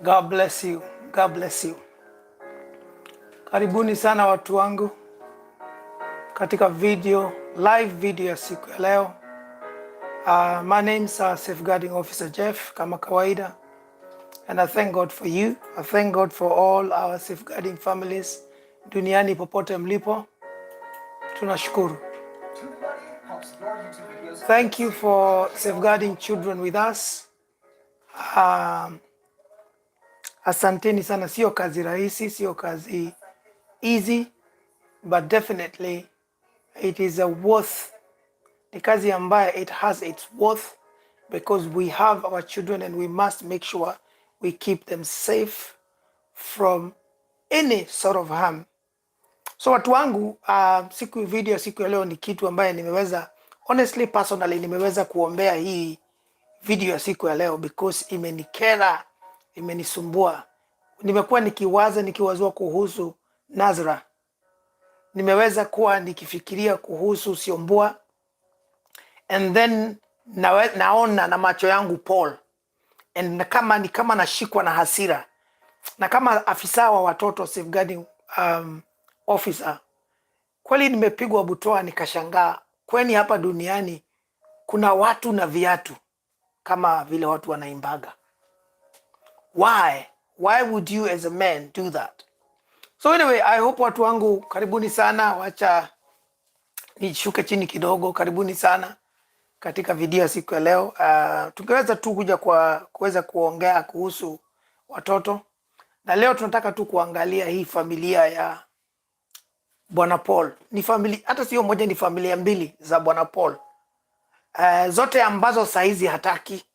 God bless you. God bless you. Karibuni sana watu wangu katika live video ya siku ya leo. My name is Safeguarding Officer Jeff kama kawaida, and I thank God for you. I thank God for all our safeguarding families duniani popote mlipo. Tunashukuru. Thank you for safeguarding children with us. Asanteni sana, sio kazi rahisi, sio kazi easy, but definitely it is a worth. Ni kazi ambayo it has its worth because we have our children and we must make sure we keep them safe from any sort of harm. So watu wangu, siku ya leo ni kitu ambaye nimeweza, honestly personally, nimeweza kuombea hii video ya siku ya leo because imenikera, imenisumbua. Nimekuwa nikiwazua kuhusu Nasra. Nimeweza kuwa nikifikiria kuhusu Siombua, and then naona na macho yangu Paul, and kama nashikwa na hasira, na kama afisa wa watoto safeguarding officer, kweli nimepigwa butoa, nikashangaa kwani hapa duniani kuna watu na viatu kama vile watu wanaimbaga. Why would you as a man do that? So anyway, I hope watu wangu, karibuni sana. Wacha nishuke chini kidogo. Karibuni sana katika video ya siku ya leo. Tungeweza tu kuja kuweza kuongea kuhusu watoto, na leo tunataka tu kuangalia hii familia ya Bwana Paul. Ni familia, hata sio moja, ni familia mbili za Bwana Paul, zote ambazo saizi hataki.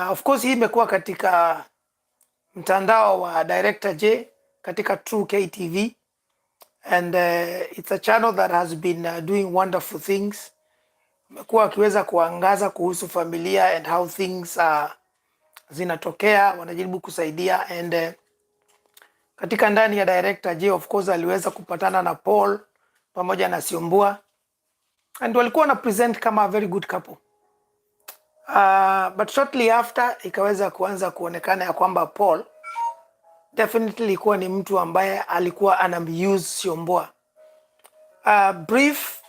Of course hii imekuwa katika mtandao wa Director J katika Truektv, and it's a channel that has been doing wonderful things. Imekuwa akiweza kuangaza kuhusu familia and how things zinatokea, wanajaribu kusaidia, and katika ndani ya Director J of course aliweza kupatana na Paul pamoja na Siombua, and walikuwa na present kama a very good couple. But shortly after ikaweza kuanza kuonekana ya kwamba Paul definitely ilikuwa ni mtu ambaye alikuwa anamuse Siombua. Brief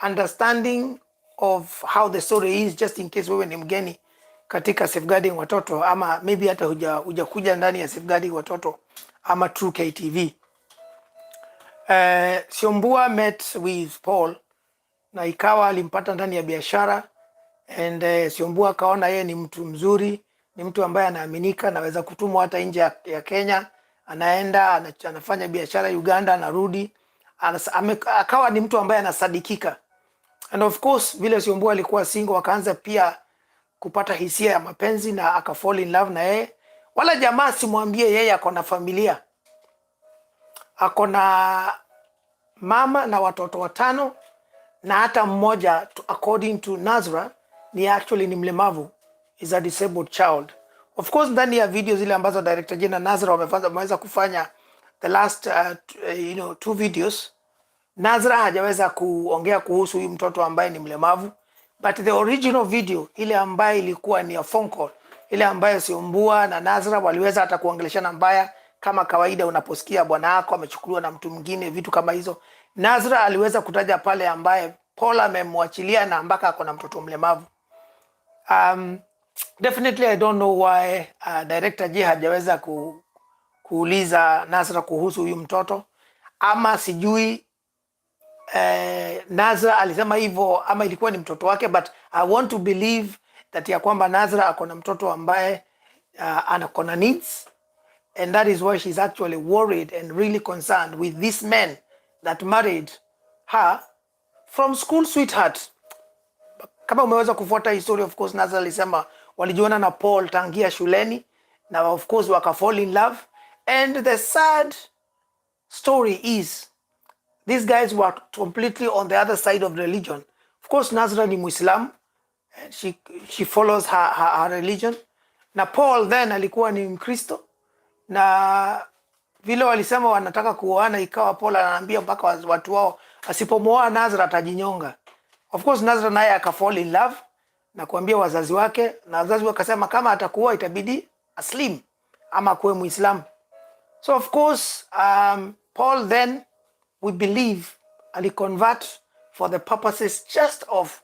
understanding of how the story is, just in case wewe ni mgeni katika safeguarding watoto, ama maybe hata hujakuja ndani ya safeguarding watoto ama Truektv. Siombua met with Paul na ikawa alimpata ndani ya biashara, and Siombua akaona yeye ni mtu mzuri, ni mtu ambaye anaaminika, anaweza kutumwa hata nje ya Kenya, anaenda anafanya biashara Uganda, anarudi, akawa ni mtu ambaye anasadikika. And of course vile Siombua alikuwa single, akaanza pia kupata hisia ya mapenzi na aka fall in love na yeye. Wala jamaa simwambie yeye ako na familia, ako na mama na watoto 5, na hata mmoja according to Nasra ni mlemavu, is a disabled child. Of course ndani ya video zile ambazo Director J na Nasra wameweza kufanya the last 2 videos, Nasra hajaweza kuongea kuhusu huyu mtoto ambaye ni mlemavu, but the original video ile ambaye ilikuwa ni a phone call, ile ambayo Siombua na Nasra waliweza hata kuongeleshana mbaya kama kawaida, unaposikia bwana wako amechukuliwa na mtu mwingine, vitu kama hizo. Nasra aliweza kutaja pale ambaye Paul amemwachilia na mpaka ako na mtoto mlemavu. Definitely I don't know why Director J hajaweza kuuliza Nasra kuhusu huyu mtoto, ama sijui Nasra alisema hivyo ama ilikuwa ni mtoto wake, but I want to believe that ya kwamba Nasra akona mtoto ambaye anakona needs, and that is why she's actually worried and really concerned with this man that married her from school sweetheart. Kama umeweza kufuata history, of course Nasra alisema walijiona na Paul tangia shuleni, na of course waka fall in love, and the sad story is these guys were completely on the other side of religion. Of course Nasra ni Muislam, and she follows her religion, na Paul then alikuwa ni Mkristo, na vile walisema wanataka kuoana, ikawa Paul anaambia mpaka watu wao asipomuoa Nasra atajinyonga. Of course Nasra naye aka fall in love, na kuambia wazazi wake, na wazazi wakasema kama atakuwa itabidi aslim ama kuwe Muislam. So of course Paul then, we believe, aliconvert for the purposes just of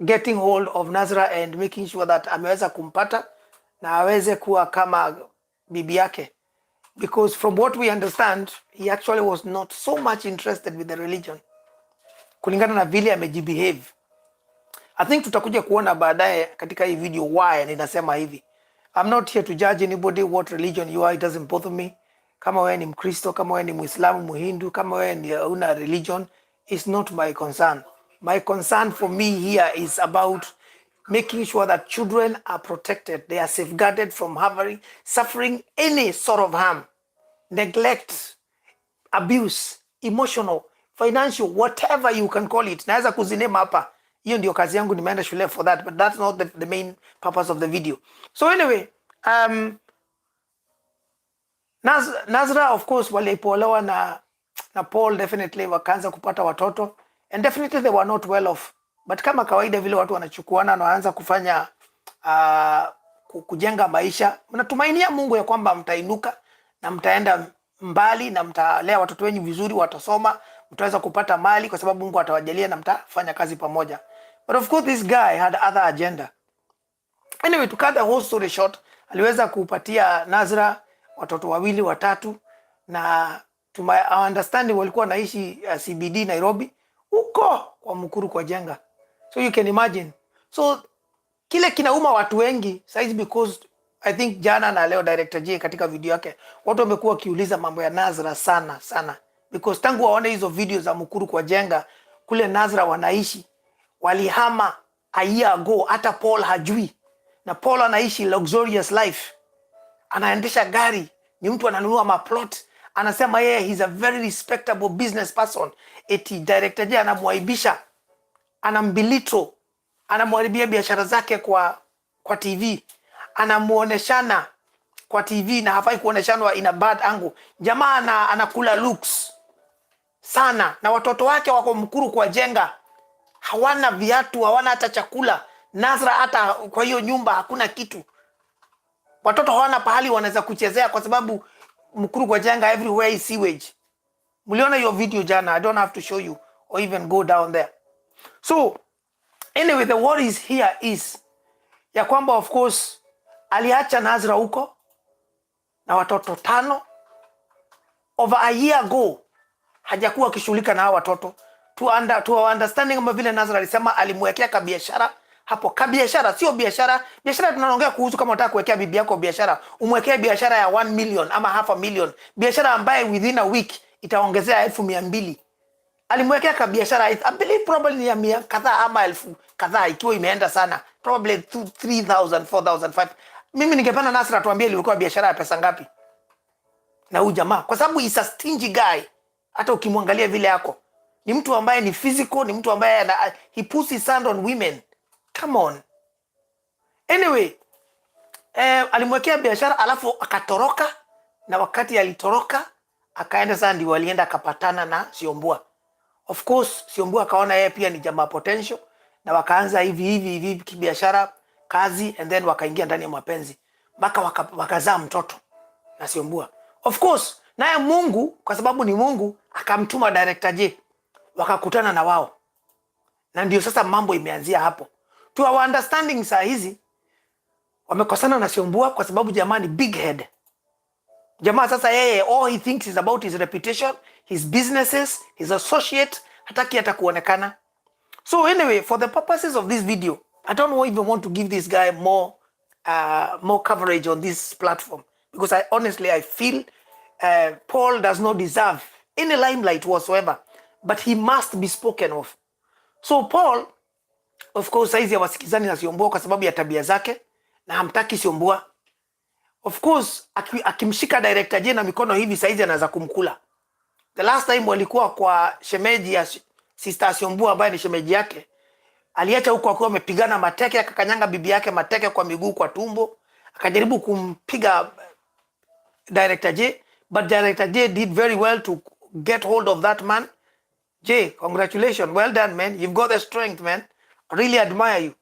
getting hold of Nasra and making sure that ameweza kumpata na aweze kuwa kama bibi yake, because from what we understand he actually was not so much interested with the religion kulingana na vile amejibehave. I think tutakuja kuona baadaye katika hii video why ninasema hivi. I'm not here to judge anybody what religion you are, it doesn't bother me. Kama wewe ni Mkristo, kama wewe ni Muislamu, Muhindu, kama wewe ni una religion, it's not my concern. My concern for me here is about making sure that children are protected. They are safeguarded from suffering any sort of harm, neglect, abuse, emotional, financial, whatever you can call it. Naweza kuzinema hapa. Hiyo ndio kazi yangu, nimeenda shule for that, but that's not the main purpose of the video. So anyway, Nasra of course walipolewa na Paul, definitely wakaanza kupata watoto, and definitely they were not well off, but kama kawaida vile watu wanachukuana na waanza kufanya kujenga maisha, mnatumainia Mungu ya kwamba mtainuka na mtaenda mbali na mtalea watoto wenyu vizuri, watasoma, mtaweza kupata mali kwa sababu Mungu atawajalia na mtafanya kazi pamoja. But of course this guy had other agenda. Anyway, to cut the whole story short, aliweza kupatia Nasra watoto wawili watatu, na to my understanding walikuwa naishi CBD Nairobi, huko kwa Mukuru kwa Jenga. So you can imagine. So kile kinauma watu wengi size, because I think jana na leo Director J katika video yake watu wamekuwa kiuliza mambo ya Nasra sana, because tangu waone hizo video za Mukuru kwa Jenga kule Nasra wanaishi, walihama a year ago, hata Paul hajui, na Paul anaishi luxurious life, anaendesha gari, ni mtu ananunua maplot, anasema yeye he's a very respectable business person. Eti Director J anamwaibisha, anambilito, anamharibia biashara zake kwa TV, anamuoneshana kwa TV na hafai kuoneshanwa in a bad angle. Jamaa anakula looks sana, na watoto wake wako Mukuru kwa Jenga, hawana viatu, hawana hata chakula. Nasra hata kwa hiyo nyumba hakuna kitu, watoto hawana pahali wanaweza kuchezea kwa sababu Mukuru kwa Jenga everywhere is sewage. Mliona hiyo video jana, I don't have to show you or even go down there. So anyway, the worries here is ya kwamba of course aliacha Nasra huko na watoto 5 over a year ago, hajakuwa akishughulika na hao watoto. To understanding kama vile Nasra alisema alimwekea kabiashara hapo. Kabiashara sio biashara. Biashara tunaongea kuhusu kama unataka kuwekea bibi yako biashara, umwekee biashara ya 1 million ama half a million, biashara ambaye within a week itaongezea 200,000. Alimwekea kabiashara, I believe probably ya mia kadhaa ama 1000 kadhaa, ikiwa imeenda sana probably 3,000 4,000 5. Mimi ningependa Nasra tuambie ilikuwa biashara ya pesa ngapi na huyu jamaa, kwa sababu is a stingy guy. Hata ukimwangalia vile yako, ni mtu ambaye ni physical, ni mtu ambaye he puts his hand on women. Come on. Anyway, alimwekea biashara alafu akatoroka, na wakati alitoroka akaenda sasa, ndio walienda akapatana na Siombua. Of course Siombua akaona yeye pia ni jamaa potential, na wakaanza hivi kibiashara, kazi, and then wakaingia ndani ya mapenzi mpaka wakazaa mtoto na Siombua. Of course naye Mungu, kwa sababu ni Mungu, akamtuma Director J, wakakutana na wao, na ndio sasa mambo imeanzia hapo. To our understanding saa hizi wamekosana na Siombua kwa sababu jamaa ni big head. Jamaa sasa yeye all he thinks is about his reputation, his businesses, his associate, hataki hata kuonekana. So anyway, for the purposes of this video, I don't even want to give this guy more coverage on this platform, because I feel Paul does not deserve any limelight whatsoever, but he must be spoken of. So Paul, of course, saizi hawasikizani na Siombua kwa sababu ya tabia zake, na hamtaki Siombua. Of course, akimshika Director J na mikono hivi saizi anaweza kumkula. The last time walikuwa kwa shemeji ya sister Siombua ambaye ni shemeji yake, aliacha huko akiwa amepigana mateke, akakanyanga bibi yake mateke kwa miguu, kwa tumbo, akajaribu kumpiga Director J, but Director J did very well to get hold of that man. J, congratulations, well done man, you've got the strength man, I really admire you.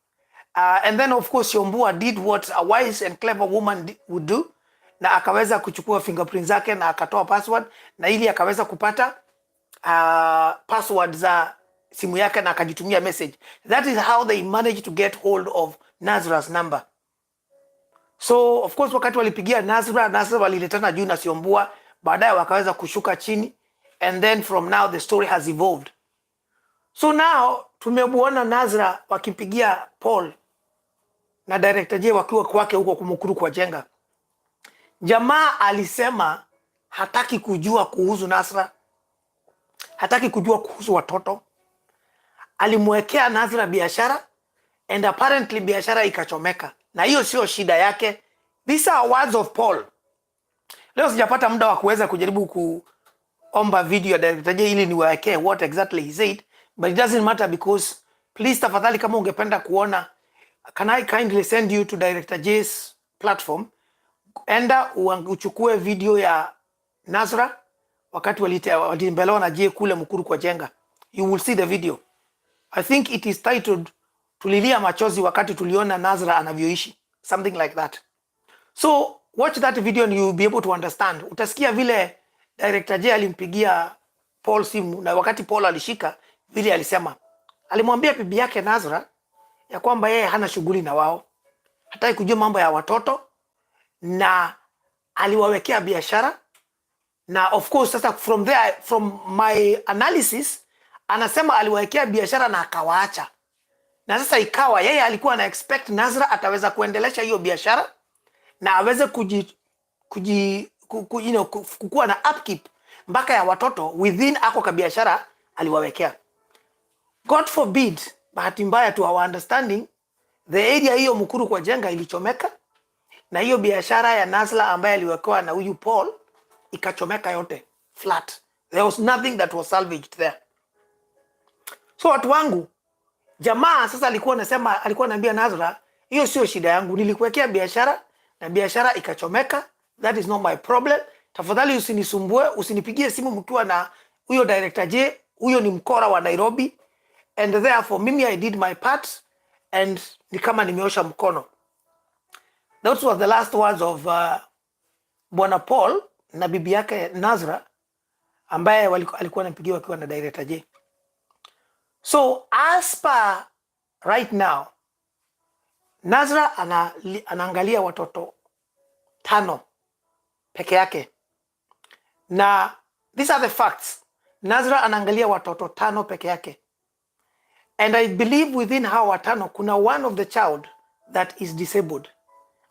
And then of course Siombua did what a wise and clever woman would do, na akaweza kuchukua fingerprints zake na akatoa password, na ili akaweza kupata password za simu yake na akajitumia message. That is how they managed to get hold of Nasra's number. So of course wakati walipigia Nasra waliletana juu na Siombua, baadaye wakaweza kushuka chini, and then from now the story has evolved. So now tumemuona Nasra wakipigia Paul na director J wakiwa kwake huko kumukuru kwa jenga. Jamaa alisema hataki kujua kuhusu Nasra, hataki kujua kuhusu watoto. Alimwekea Nasra biashara, and apparently biashara ikachomeka, na hiyo sio shida yake. These are words of Paul. Leo sijapata muda wa kuweza kujaribu kuomba video ya director J ili niwaekee what exactly he said, but it doesn't matter because please tafadhali, kama ungependa kuona, can I kindly send you to director J's platform? Enda uchukue video ya Nasra wakati walitembelewa na J kule mukuru kwa jenga. You will see the video. I think it is titled Tulilia Machozi wakati tuliona Nasra anavyoishi, something like that. So watch that video and you will be able to understand. Utasikia vile director J alimpigia Paul simu, na wakati Paul alishika vile alisema, alimwambia bibi yake Nasra ya kwamba yeye hana shughuli na wao, hataki kujua mambo ya watoto, na aliwawekea biashara. Na of course sasa from there, from my analysis, anasema aliwawekea biashara na akawaacha. Na sasa ikawa yeye alikuwa na expect Nasra ataweza kuendelesha hiyo biashara na aweze kukua na upkeep mpaka ya watoto within ako ka biashara aliwawekea. God forbid, bahati mbaya to our understanding, the area hiyo mukuru kwa jenga ilichomeka, na hiyo biashara ya Nasra ambaye aliwekewa na huyu Paul ikachomeka yote flat. There was nothing that was salvaged there. So watu wangu, jamaa sasa alikuwa anaambia Nasra, hiyo sio shida yangu, nilikuwekea biashara na biashara ikachomeka, that is not my problem. Tafadhali usinisumbue, usinipigie simu mkiwa na huyo director J, huyo ni mkora wa Nairobi, and therefore mimi I did my part and ni kama nimeosha mkono. That was the last words of Bwana Paul na bibi yake Nasra ambaye alikuwa anapigia wakiwa na director J. So as per right now, Nasra anaangalia watoto 5 peke yake. Na these are the facts. Nasra anaangalia watoto 5 peke yake. And I believe within hawa 5 kuna one of the child that is disabled,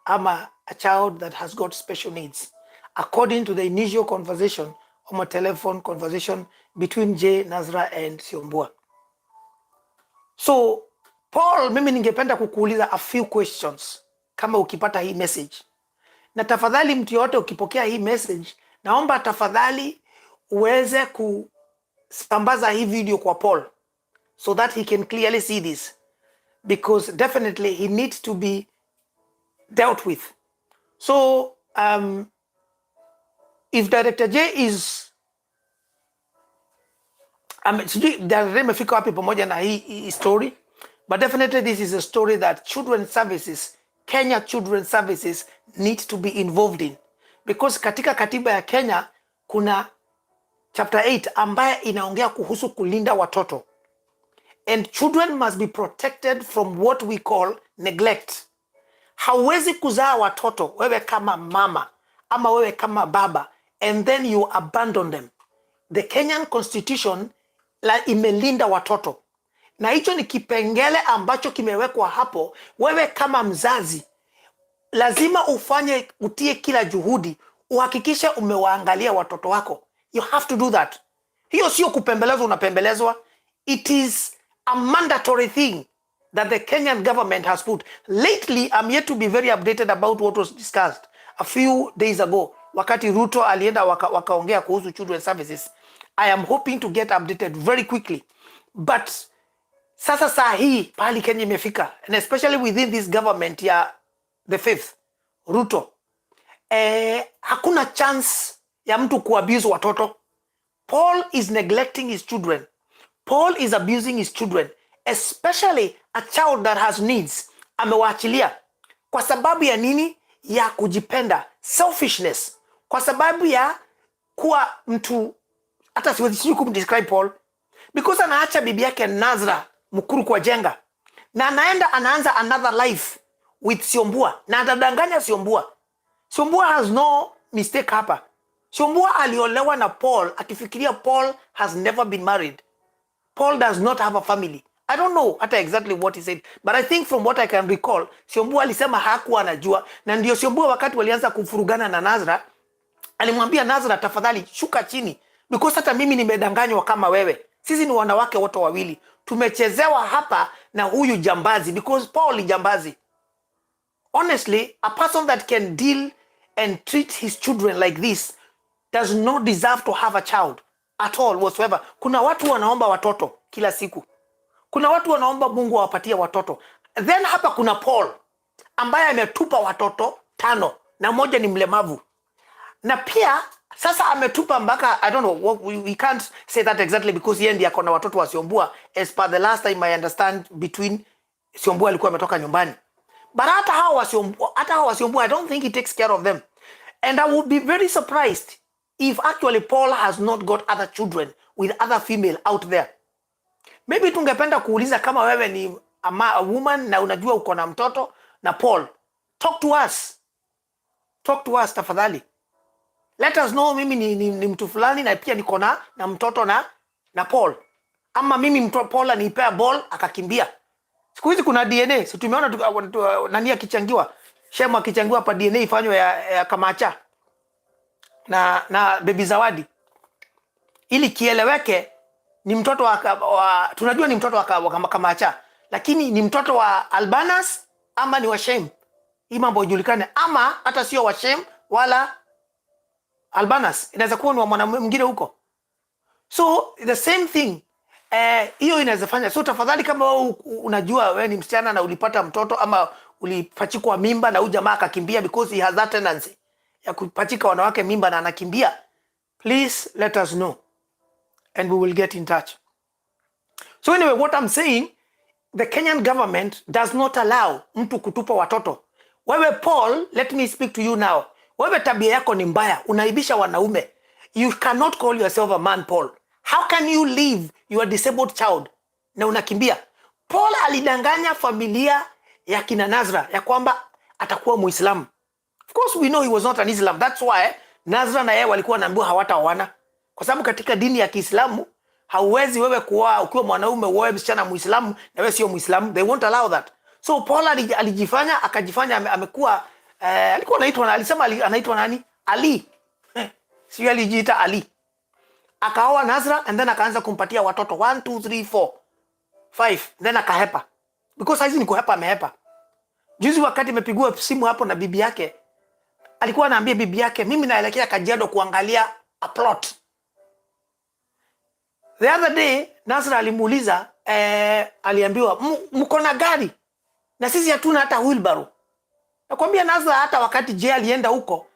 ama a child that has got special needs, according to the initial conversation, or telephone conversation between J, Nasra and Siombua. So Paul, mimi ningependa kukuuliza a few questions kama ukipata hii message. Na tafadhali mtu yote ukipokea hii message, naomba tafadhali uweze kusambaza hii video kwa Paul so that he can clearly see this, because definitely he needs to be dealt with. So if Director J is imefika wapi pamoja na hii story, but definitely this is a story that Children's Services, Kenya Children's Services need to be involved in, because katika katiba ya Kenya kuna chapter 8 ambaye inaongea kuhusu kulinda watoto, and children must be protected from what we call neglect. Hawezi kuzaa watoto wewe kama mama ama wewe kama baba and then you abandon them. The Kenyan Constitution imelinda watoto, na hicho ni kipengele ambacho kimewekwa hapo. Wewe kama mzazi lazima utie kila juhudi uhakikishe umewaangalia watoto wako. You have to do that. Hiyo sio kupembelezwa unapembelezwa. It is a mandatory thing that the Kenyan government has put. Lately, I'm yet to be very updated about what was discussed a few days ago, wakati Ruto alienda wakaongea kuhusu Children's Services. I am hoping to get updated very quickly. But sasa saa hii pali Kenya imefika, and especially within this government ya the fifth Ruto, hakuna chance ya mtu kuabuse watoto. Paul is neglecting his children. Paul is abusing his children, especially a child that has needs, amewaachilia. Kwa sababu ya nini? Ya kujipenda, selfishness. Kwa sababu ya kuwa mtu, hata siwezi kumdescribe Paul, because anaacha bibi yake Nasra mkuru kwa jenga, na anaanza another life with Siombua, na atadanganya Siombua. Siombua has no mistake hapa. Siombua aliolewa na Paul akifikiria Paul has never been married. Paul does not have a family. I don't know hata exactly what he said, but I think from what I can recall, Siombua alisema hakuwa anajua, na ndio Siombua wakati walianza kufurugana na Nasra, alimwambia Nasra, tafadhali shuka chini, because hata mimi nimedanganywa kama wewe. Sisi ni wanawake wote wawili, tumechezewa hapa na huyu jambazi, because Paul ni jambazi. Honestly, a person that can deal and treat his children like this does not deserve to have a child at all whatsoever. Kuna watu wanaomba watoto kila siku. Kuna watu wanaomba Mungu awapatie watoto. Then hapa kuna Paul ambaye ametupa watoto 5 na moja ni mlemavu. Na pia sasa ametupa mpaka, I don't know, we can't say that exactly because yeye ndiye akona watoto wa Siombua, as per the last time I understand, between Siombua alikuwa ametoka nyumbani. But hata hao wa Siombua, I don't think he takes care of them. And I would be very surprised if actually Paul has not got other children with other female out there. Maybe tungependa kuuliza kama wewe ni a woman na unajua uko na mtoto na Paul. Talk to us. Talk to us tafadhali. Let us know mimi ni mtu fulani na pia niko na mtoto na Paul. Ama mimi mtoto Paul anipea ball akakimbia. Siku hizi kuna DNA. So tumeona nani akichangiwa. Shemu akichangiwa pa DNA ifanywe ya Kamacha na baby Zawadi. Ili kieleweke ni mtoto wa tunajua ni mtoto wa Kamacha, lakini ni mtoto wa Albanas ama ni wa Shem. Hii mambo ijulikane, ama hata sio wa Shem wala Albanas, inaweza kuwa ni wa mwanamume mwingine huko. So the same thing, hiyo inaweza fanya. So tafadhali, kama wewe unajua wewe ni msichana na ulipata mtoto ama ulipachikwa mimba na huyu jamaa akakimbia, because he has that tendency ya kupachika wanawake mimba na anakimbia, please let us know and we will get in touch. So anyway, what I'm saying, the Kenyan government does not allow mtu kutupa watoto. Wewe Paul, let me speak to you now. Wewe tabia yako ni mbaya, unaibisha wanaume. You cannot call yourself a man, Paul. How can you leave your disabled child na unakimbia? Paul alidanganya familia ya kina Nasra ya kwamba atakuwa Muislamu. Of course we know he was not an Islam. That's why Nasra na yeye walikuwa wanaambiwa hawataoana. Kwa sababu katika dini ya Kiislamu hauwezi wewe kuoa ukiwa mwanaume uoe msichana Muislamu na wewe sio Muislamu. They won't allow that. So Paul akajifanya amekuwa alikuwa anaitwa, alisema anaitwa nani? Ali. Sio alijiita Ali. Akaoa Nasra and then akaanza kumpatia watoto 1 2 3 4 5, then akahepa. Because hizi ni kuhepa, amehepa. Juzi wakati imepigwa simu hapo na bibi yake, alikuwa anaambia bibi yake, mimi naelekea Kajiado kuangalia a plot. The other day Nasra alimuuliza, aliambiwa mko na gari na sisi hatuna hata wheelbarrow. Nakwambia Nasra hata wakati je alienda huko,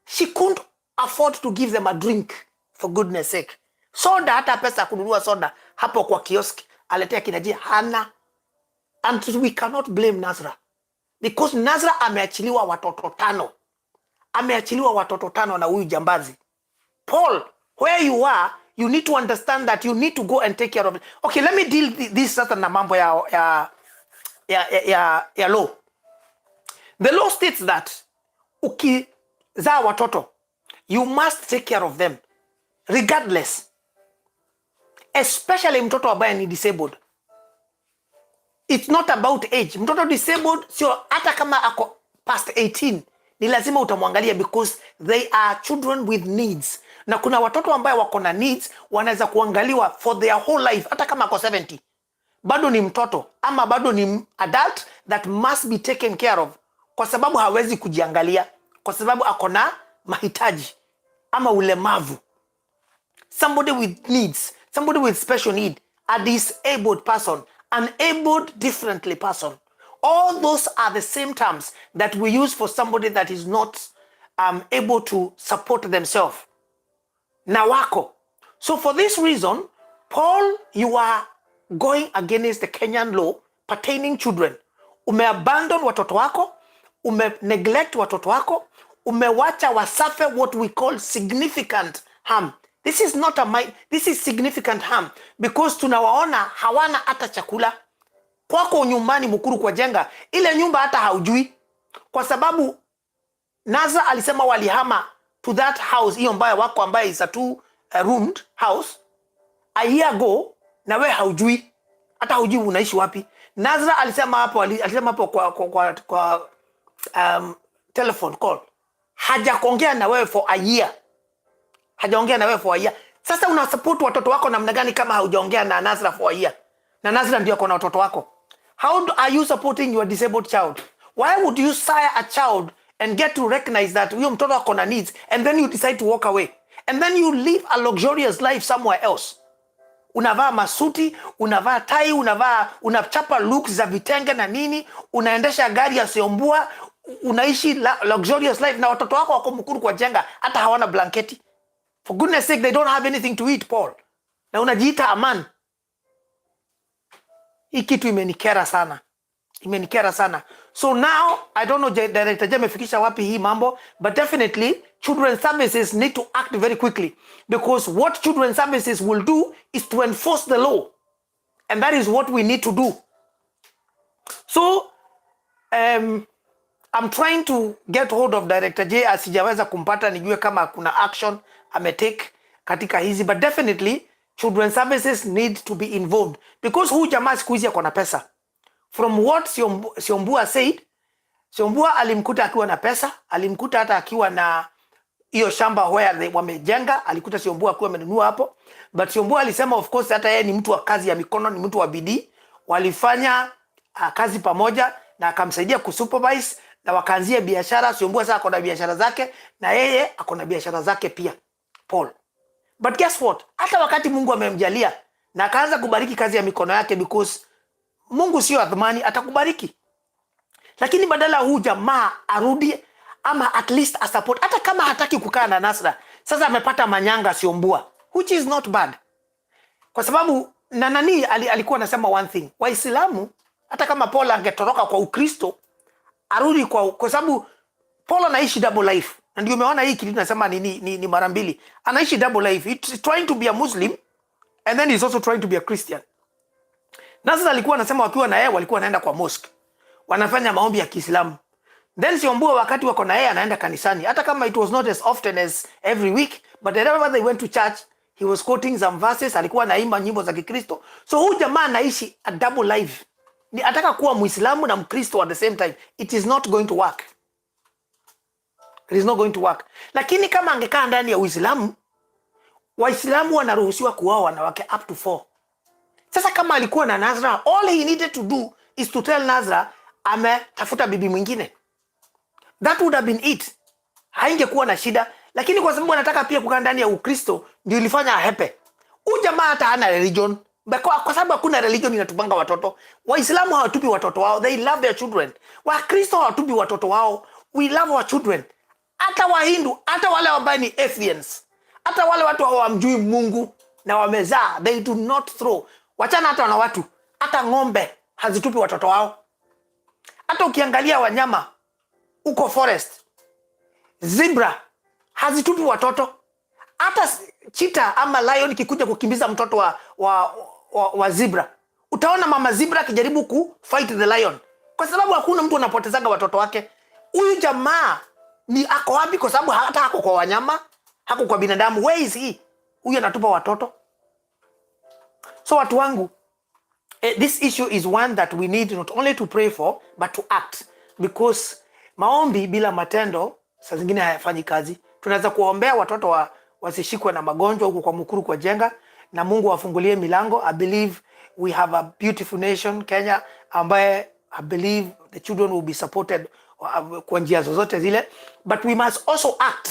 she couldn't afford to give them a drink, for goodness sake. Soda, hata pesa kununua soda hapo kwa kioski aletea kinaji hana. And we cannot blame Nasra, because Nasra ameachiliwa watoto 5. Ameachiliwa watoto 5 na huyu jambazi. Paul, where you are, you need to understand that you need to go and take care of it. Okay, let me deal this sasa na mambo ya law. The law states that ukizaa watoto, you must take care of them regardless, especially mtoto ambaye ni disabled. It's not about age. Mtoto disabled sio, hata kama ako past 18 ni lazima utamwangalia, because they are children with needs. Na kuna watoto ambao wako na needs wanaweza kuangaliwa for their whole life. Hata kama ako 70 bado ni mtoto, ama bado ni adult that must be taken care of, kwa sababu hawezi kujiangalia, kwa sababu ako na mahitaji ama ulemavu. Somebody with needs, somebody with special need, a disabled person, an abled differently person. All those are the same terms that we use for somebody that is not able to support themselves. Na wako. So for this reason, Paul, you are going against the Kenyan law pertaining children. umeabandon watoto wako, neglect watoto wako, umewacha wasafe what we call significant harm. This is significant harm because tunawaona hawana hata chakula. Kwako nyumbani mkuru kwa jenga, ile nyumba hata haujui. Kwa sababu Nasra alisema walihama to that house, hiyo mbaya wako ambaye is a 2-roomed house a year ago, na we haujui. Hata haujui unaishi wapi. Nasra alisema hapo kwa telephone call. Hajaongea na wewe for a year. Hajaongea na wewe for a year. Sasa una support watoto wako namna gani kama haujaongea na Nasra for a year? Na Nasra ndio ako na watoto wako. How are you supporting your disabled child? Why would you sire a child and get to recognize that huyo mtoto wako na needs, and then you decide to walk away, and then you live a luxurious life somewhere else? Unavaa masuti, unavaa tai, unachapa looks za vitenge na nini, unaendesha gari ya siombua, unaishi luxurious life, na watoto wako wako mkuru kwa jenga hata hawana blanketi. For goodness sake, they don't have anything to eat, Paul. Na unajiita aman. Hii kitu imenikera sana. Imenikera sana. So now, I don't know Director J amefikisha wapi hii mambo, but definitely children's services need to act very quickly, because what children's services will do is to enforce the law. And that is what we need to do. So, I'm trying to get hold of Director J, asijaweza kumpata nijue kama kuna action ametake katika hizi, but definitely children's services need to be involved, because huyu jamaa siku hizi akona pesa. From what Siombua said, Siombua alimkuta akiwa na pesa, alimkuta hata akiwa na hiyo shamba where wamejenga, alikuta Siombua akiwa amenunua hapo. But Siombua alisema of course hata yeye ni mtu wa kazi ya mikono, ni mtu wa bidii. Walifanya kazi pamoja na akamsaidia kusupervise na wakaanzia biashara. Siombua sasa akona biashara zake na yeye akona biashara zake pia, Paul. But guess what? Hata wakati Mungu amemjalia na akaanza kubariki kazi ya mikono yake, because Mungu sio adhmani, atakubariki. Lakini badala huu jamaa arudi ama at least a support, hata kama hataki kukaa na Nasra. Sasa amepata manyanga Siombua, which is not bad. Kwa sababu nani alikuwa anasema one thing, Waislamu hata kama Paul angetoroka kwa Ukristo arudi kwa sababu Paul anaishi double life. Na ndio umeona hii kitu nasema ni mara mbili. Anaishi double life. He's trying to be a Muslim and then he's also trying to be a Christian. Nasra alikuwa anasema wakiwa na yeye walikuwa wanaenda kwa mosque, wanafanya maombi ya Kiislamu. Then Siombua wakati wako na yeye anaenda kanisani, hata kama it was not as often as every week, but whenever they went to church he was quoting some verses, alikuwa anaimba nyimbo za Kikristo. So huyu jamaa anaishi a double life. Ni ataka kuwa Muislamu na Mkristo at the same time. It is not going to work. It is not going to work. Lakini kama angekaa ndani ya Uislamu, Waislamu wanaruhusiwa kuoa wanawake up to 4. Sasa kama alikuwa na Nasra, all he needed to do is to tell Nasra ametafuta bibi mwingine. That would have been it. Haingekuwa na shida. Lakini kwa sababu anataka pia kukaa ndani ya Ukristo, ndio ilifanya ahepe. Huyu jamaa hata hana religion. Kwa sababu hakuna religion inatupanga watoto. Waislamu hawatupi watoto wao. They love their children. Wakristo hawatupi watoto wao. We love our children. Hata Wahindu, hata wale ambao ni atheists, hata wale watu hawamjui Mungu na wamezaa, they do not throw. Wachana hata na watu, hata ng'ombe hazitupi watoto wao. Hata ukiangalia wanyama uko forest, zebra hazitupi watoto. Hata cheetah ama lion kikuja kukimbiza mtoto wa zebra, utaona mama zebra akijaribu ku fight the lion, kwa sababu hakuna mtu anapotezaga watoto wake. Huyu jamaa ni ako wapi? Kwa sababu hata hako kwa wanyama, hako kwa binadamu. Where is he? Huyu anatupa watoto. So watu wangu, this issue is one that we need not only to pray for but to act, because maombi bila matendo saa zingine hayafanyi kazi. Tunaweza kuombea watoto wasishikwe na magonjwa huko kwa mkuru kwa jenga, na Mungu afungulie milango. I believe we have a beautiful nation Kenya, ambaye I believe the children will be supported kwa njia zozote zile, but we must also act,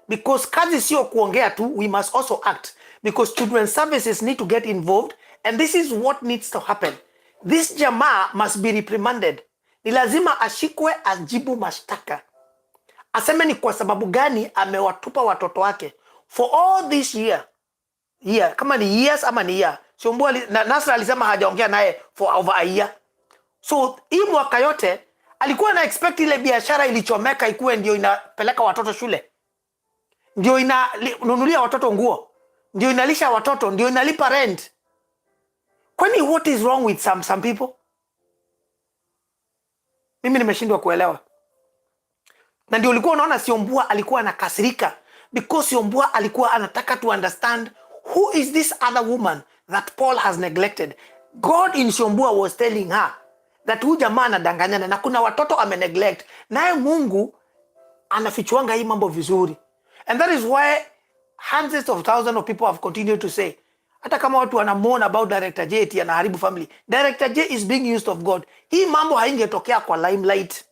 because kazi sio kuongea tu. We must also act, because children's services need to get involved, and this is what needs to happen. This jamaa must be reprimanded. Ni lazima ashikwe, ajibu mashtaka, aseme ni kwa sababu gani amewatupa watoto wake for all this year, kama ni years ama ni year. Siombua Nasra alisema hajaongea naye for over a year. So hii mwaka yote alikuwa na expect ile biashara ilichomeka ikuwe ndio inapeleka watoto shule, ndio inanunulia watoto nguo, ndio inalisha watoto, ndio inalipa rent. Kwani what is wrong with some people? Mimi nimeshindwa kuelewa. Na ndio ulikuwa unaona Siombua alikuwa anakasirika because Siombua alikuwa anataka to understand who is this other woman that Paul has neglected. God in Siombua was telling her that huyu jamaa anadanganyana na kuna watoto ameneglect, naye Mungu anafichuanga hii mambo vizuri. And that is why hundreds of thousands of people have continued to say, hata kama watu wanamourn about Director J eti anaharibu family, Director J is being used of God. Hii mambo haingetokea kwa limelight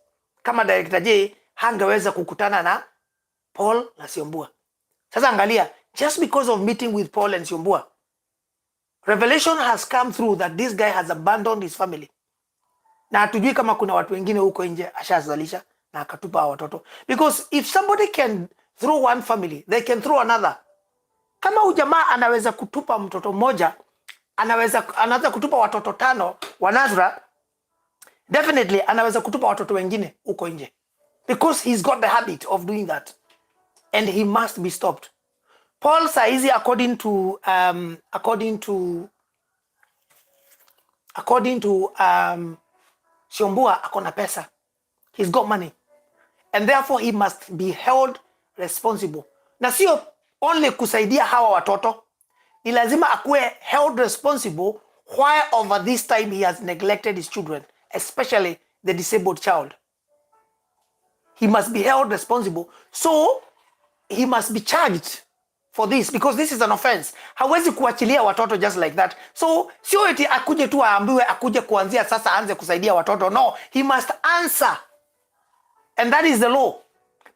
kama Director J hangeweza kukutana na Paul na Siombua. Sasa angalia, just because of meeting with Paul and Siombua, revelation has come through that this guy has abandoned his family. Na hatujui kama kuna watu wengine huko nje ashazalisha na akatupa watoto. Because if somebody can throw one family, they can throw another. Kama ujamaa anaweza kutupa mtoto mmoja, anaweza kutupa watoto 5 wa Nasra, definitely anaweza kutupa watoto wengine huko nje. Because he's got the habit of doing that. And he must be stopped. Paul saizi according to Siombua akona pesa. He's got money. And therefore he must be held responsible. Na sio only kusaidia hawa watoto, ni lazima akuwe held responsible why over this time he has neglected his children, especially the disabled child. He must be held responsible. So he must be charged for this because this is an offense. Hawezi kuachilia watoto just like that. So sio eti akuje tu aambiwe akuje kuanzia sasa aanze kusaidia watoto. No, he must answer. And that is the law.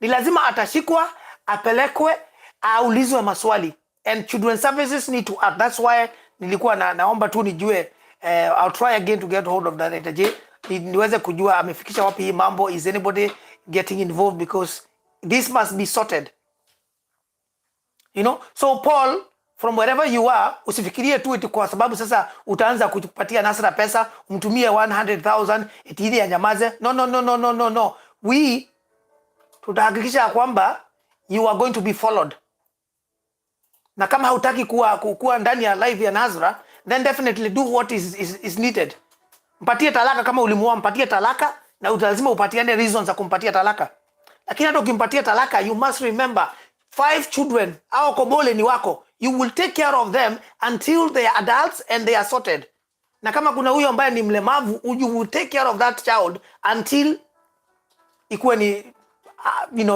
Ni lazima atashikwa, apelekwe, aulizwe maswali. And children services need to act. That's why nilikuwa naomba tu nijue, I'll try again to get hold of Director J. Niweze kujua amefikisha wapi hii mambo. Is anybody getting involved? Because this must be sorted. You know, so Paul, from wherever you are, usifikirie tu eti kwa sababu sasa utaanza kupatia Nasra pesa, umtumie 100,000 eti ili anyamaze. No. We tutahakikisha kwamba you are going to be followed. Na kama hautaki kuwa ndani ya live ya Nasra, then definitely do what is needed. Mpatie talaka kama ulimuoa, mpatie talaka na lazima upatiane reasons za kumpatia talaka. Lakini hata ukimpatia talaka, you must remember 5 children, au kobole ni wako. You will take care of them until they are adults and they are sorted. Na kama kuna huyo ambaye ni mlemavu, you will take care of that child until ikuwe ni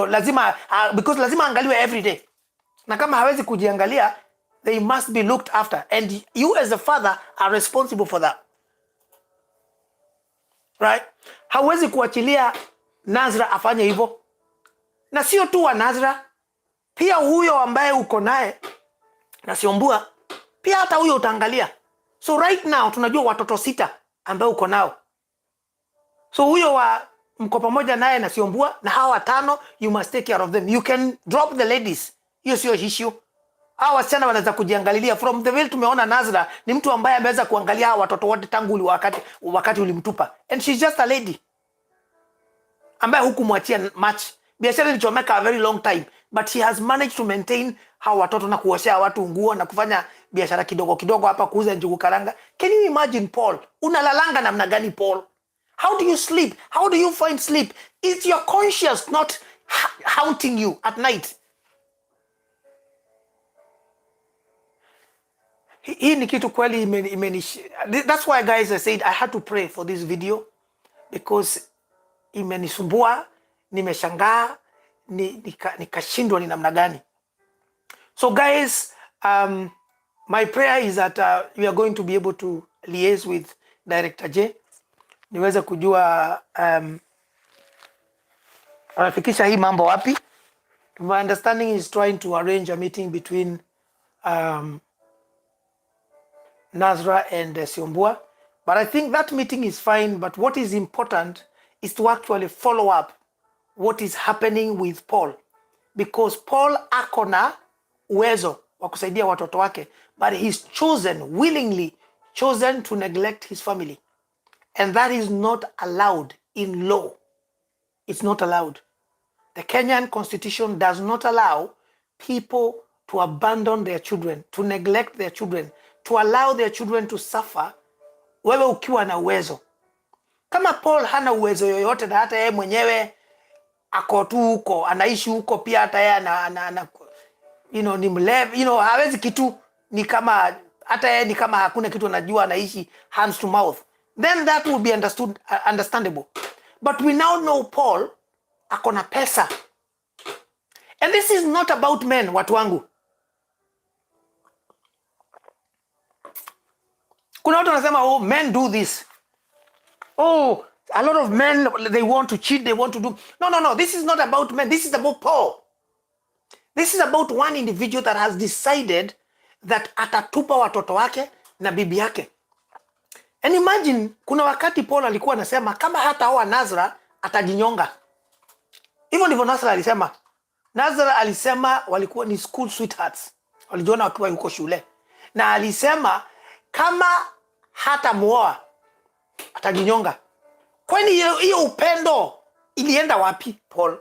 lazima because lazima angaliwe every day. Na kama hawezi kujiangalia, they must be looked after, and you as a father are responsible for that. Right? Hawezi kuachilia Nasra afanye hivyo. Na sio tu wa Nasra, pia huyo ambaye uko naye na Siombua, pia hata huyo utaangalia. So right now tunajua watoto 6 ambao uko nao. So huyo wa mko pamoja naye na Siombua, na hawa 5 you must take care of them. You can drop the ladies. Hiyo sio issue. Hawa wasichana wanaweza kujiangalilia. From the way tumeona Nasra ni mtu ambaye ameweza kuangalia hawa watoto wote tangu wakati ulimtupa. And she's just a lady ambaye hukumwachia much. Biashara ilichomeka a very long time, but he has managed to maintain hawa watoto na kuoshea watu nguo na kufanya biashara kidogo kidogo hapa, kuuza njugu karanga. Can you imagine Paul? Unalalanga namna gani Paul? How do you sleep? How do you find sleep? Is your conscience not haunting you at night? Hii ni kitu kweli that's why guys I said I had to pray for this video, because imenisumbua, nimeshangaa, nikashindwa ni namna gani. So guys, my prayer is that we are going to be able to liaise with Director J, niweze kujua anafikisha hii mambo wapi. My understanding is trying to arrange a meeting between Nasra and Siombua, but I think that meeting is fine. But what is important is to actually follow up what is happening with Paul, because Paul akona uwezo wa kusaidia watoto wake, but he's willingly chosen to neglect his family. And that is not allowed in law. It's not allowed. The Kenyan constitution does not allow people to abandon their children, to neglect their children, to allow their children to suffer wewe ukiwa na uwezo. Kama Paul hana uwezo yoyote na hata yeye mwenyewe ako tu huko, anaishi huko pia hata yeye ni mlevu, hawezi kitu, ni kama hata yeye ni kama hakuna kitu anajua, anaishi hands to mouth. Then that would be understandable. But we now know Paul akona pesa. And this is not about men, watu wangu. Kuna watu wanasema, oh, men do this. Oh, a lot of men, they want to cheat, they want to do. No. This is not about men. This is about Paul. This is about one individual that has decided that atatupa watoto wake na bibi yake. And imagine, kuna wakati Paul alikuwa anasema kama hata hawa Nasra atajinyonga. Hivyo ndivyo Nasra alisema. Nasra alisema walikuwa ni school sweethearts. Walijiona wakiwa yuko shule. Na alisema kama hata muoa atajinyonga. Kwani hiyo upendo ilienda wapi, Paul?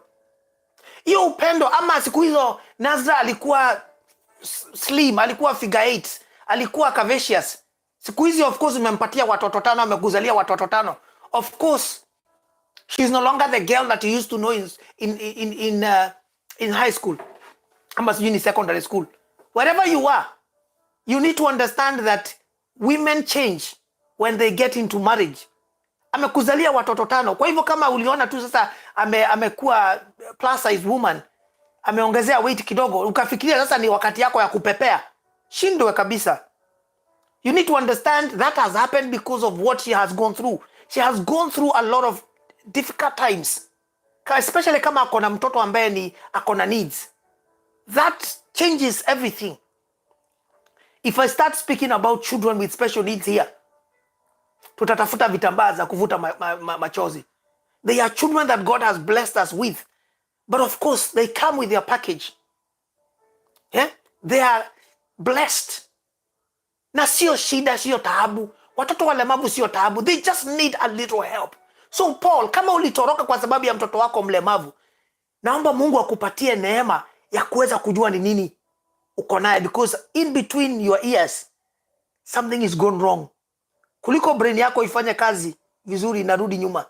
Hiyo upendo, ama siku hizo Nasra alikuwa slim, alikuwa figure 8, alikuwa curvaceous. Siku hizi of course umempatia watoto 5, amekuzalia watoto 5. Of course she's no longer the girl that you used to know in high school. Ama sijui ni secondary school. Wherever you are, you need to understand that women change when they get into marriage. Amekuzalia watoto 5. Kwa hivyo kama uliona tu sasa amekuwa plus size woman, ameongezea weight kidogo, ukafikiria sasa ni wakati yako ya kupepea, shindwe kabisa. You need to understand that has happened because of what she has gone through. She has gone through a lot of difficult times, especially kama akona mtoto ambaye ni akona needs. That changes everything. If I start speaking about children with special needs here, tutatafuta vitambaa za kuvuta machozi. They are children that God has blessed us with. But of course, they come with their package. Yeah? They are blessed. Na sio shida, sio taabu. Watoto walemavu sio taabu. They just need a little help. So Paul, kama ulitoroka kwa sababu ya mtoto wako mlemavu, naomba Mungu akupatie neema ya kuweza kujua ni nini uko naye, because in between your ears something is gone wrong. Kuliko brain yako ifanye kazi vizuri, inarudi nyuma.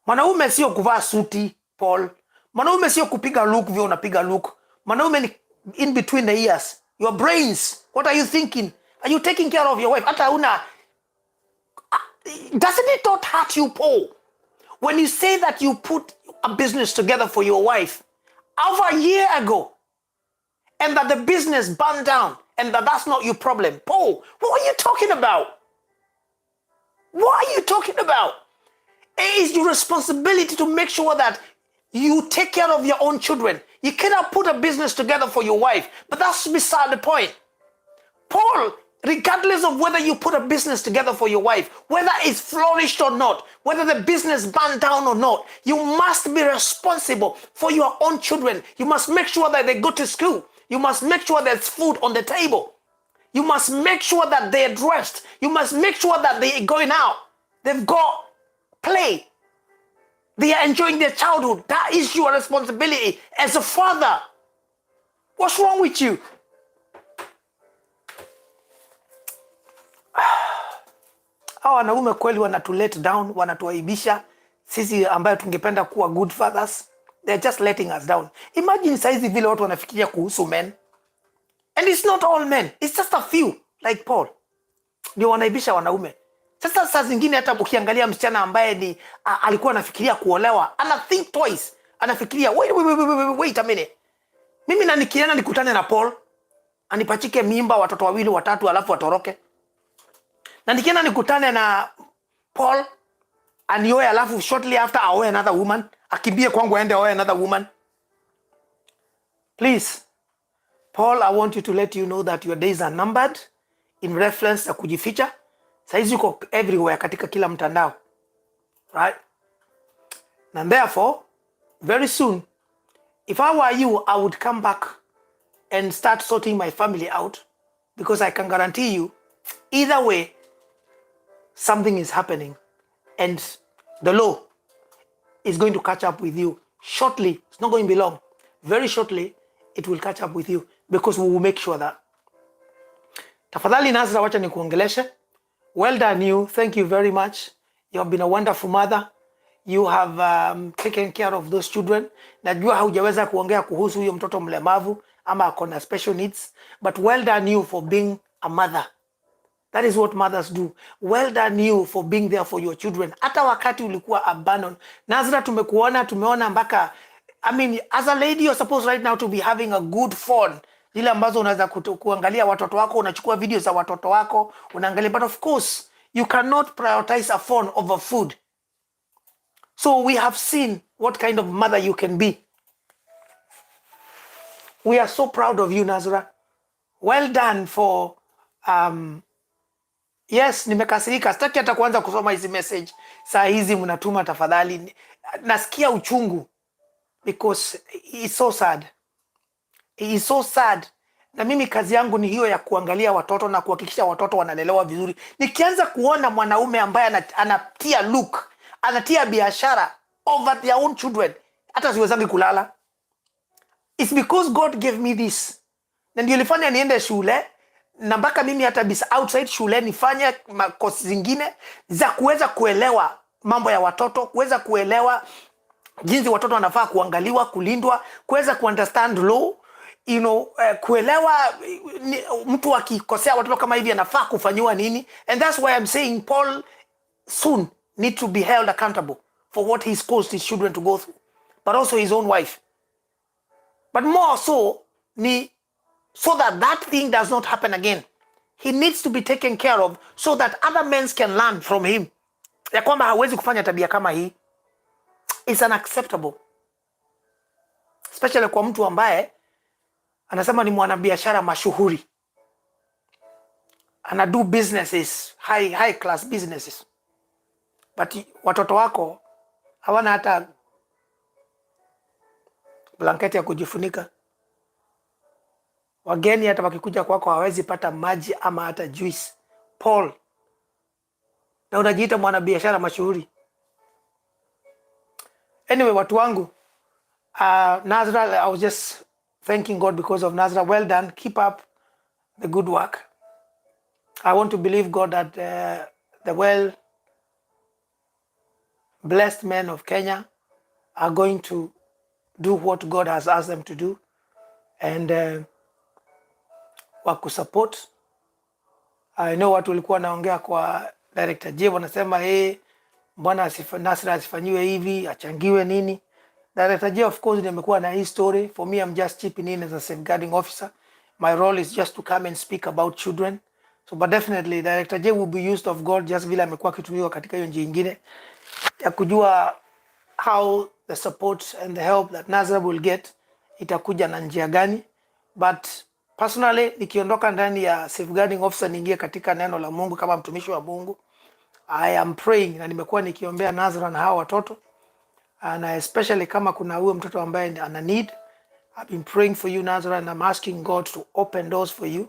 Mwanaume sio kuvaa suti, Paul. Mwanaume sio kupiga look vile unapiga look. Mwanaume ni in between the ears. Your brains. What are you thinking? Are you taking care of your wife? Hata una doesn't it not hurt you, Paul, when you say that you put a business together for your wife over a year ago, and that the business burned down, and that's not your problem? Paul, what are you talking about? What are you talking about? It is your responsibility to make sure that you take care of your own children. You cannot put a business together for your wife, but that's beside the point. Paul, regardless of whether you put a business together for your wife, whether it's flourished or not, whether the business burned down or not, you must be responsible for your own children. You must make sure that they go to school. You must make sure there's food on the table. You must make sure that they're dressed. You must make sure that they're going out. They've got play. They are enjoying their childhood. That is your responsibility as a father. What's wrong with you? Hawa wanaume kweli wanatu let down, wanatuaibisha sisi ambayo tungependa kuwa good fathers. They're just letting us down. Imagine saizi vile watu wanafikiria kuhusu men. And it's not all men. It's just a few like Paul. Ndio wanaibisha wanaume. Sasa saa zingine hata ukiangalia msichana ambaye ni alikuwa anafikiria kuolewa, ana think twice. Anafikiria wait a minute. Mimi na nikienda nikutane na Paul, anipachike mimba watoto 2 3 alafu atoroke. Na nikienda nikutane na Paul, anioe alafu shortly after aoe another woman, akimbie kwangu aende aoe another woman. Please, Paul, I want you to let you know that your days are numbered in reference ya kujificha. Saizi uko everywhere katika kila mtandao. Right? And therefore, very soon, if I were you, I would come back and start sorting my family out, because I can guarantee you Either way, something is happening, and the law is going to catch up with you shortly. It's not going to be long. Very shortly, it will catch up with you, because we will make sure that. Tafadhali Nasra, wacha nikuongeleshe. Well done you. Thank you very much. You have been a wonderful mother. You have taken care of those children. Najua haujaweza kuongea kuhusu huyo mtoto mlemavu ama akona special needs, but well done you for being a mother. That is what mothers do. Well done you for being there for your children. Hata wakati ulikuwa abandoned. Nasra, tumeona mpaka, I mean, as a lady you're supposed right now to be having a good phone. Zile ambazo unaweza kuangalia watoto wako, unachukua videos za watoto wako, unaangalia, but of course, you cannot prioritize a phone over food. So we have seen what kind of mother you can be. We are so proud of you, Nasra. Well done for yes, nimekasirika. Sitaki hata kuanza kusoma hizi message. Saa hizi mnatuma tafadhali. Nasikia uchungu because it's so sad. It is so sad. Na mimi kazi yangu ni hiyo ya kuangalia watoto na kuhakikisha watoto wanalelewa vizuri. Nikianza kuona mwanaume ambaye anatia look, anatia biashara over their own children, hata siwezangi kulala. It's because God gave me this. Na ndio ilifanya niende shule, na mpaka mimi hata outside shule nifanye makosi zingine za kuweza kuelewa mambo ya watoto, kuweza kuelewa jinsi watoto wanafaa kuangaliwa, kulindwa, kuweza kuunderstand law, you know, kuelewa mtu akikosea watoto kama hivi anafaa kufanywa nini. And that's why I'm saying Paul soon need to be held accountable for what he's caused his children to go through, but also his own wife. But more so, so that that thing does not happen again. He needs to be taken care of so that other men can learn from him. Ya kwamba hawezi kufanya tabia kama hii. It's unacceptable. Especially kwa mtu ambaye anasema ni mwanabiashara mashuhuri. Anadu businesses, high class businesses. But watoto wako hawana hata blanketi ya kujifunika. Wageni hata wakikuja kwako hawezi pata maji ama hata juice. Paul, na unajiita mwanabiashara mashuhuri. Anyway, watu wangu, Nasra, I was just thanking God because of Nasra. Well done. Keep up the good work. I want to believe God that the well-blessed men of Kenya are going to do what God has asked them to do, and wakusupport. I know watu walikuwa naongea kwa Director J, wanasema mbona Nasra asifanyiwe hivi, achangiwe nini. Director J, of course, nimekuwa na hii story. For me, I'm just chipping in as a safeguarding officer. My role is just to come and speak about children. So, but definitely, Director J will be used of God, just vile amekuwa kitumiwa katika hiyo njia nyingine ya kujua how the support and the help that Nasra will get itakuja na njia gani. But personally, nikiondoka ndani ya safeguarding officer niingie katika neno la Mungu kama mtumishi wa Mungu, I am praying, na nimekuwa nikiombea Nasra na hawa watoto, and especially kama kuna huyo mtoto ambaye ana need. I've been praying for you, Nasra, and I'm asking God to open doors for you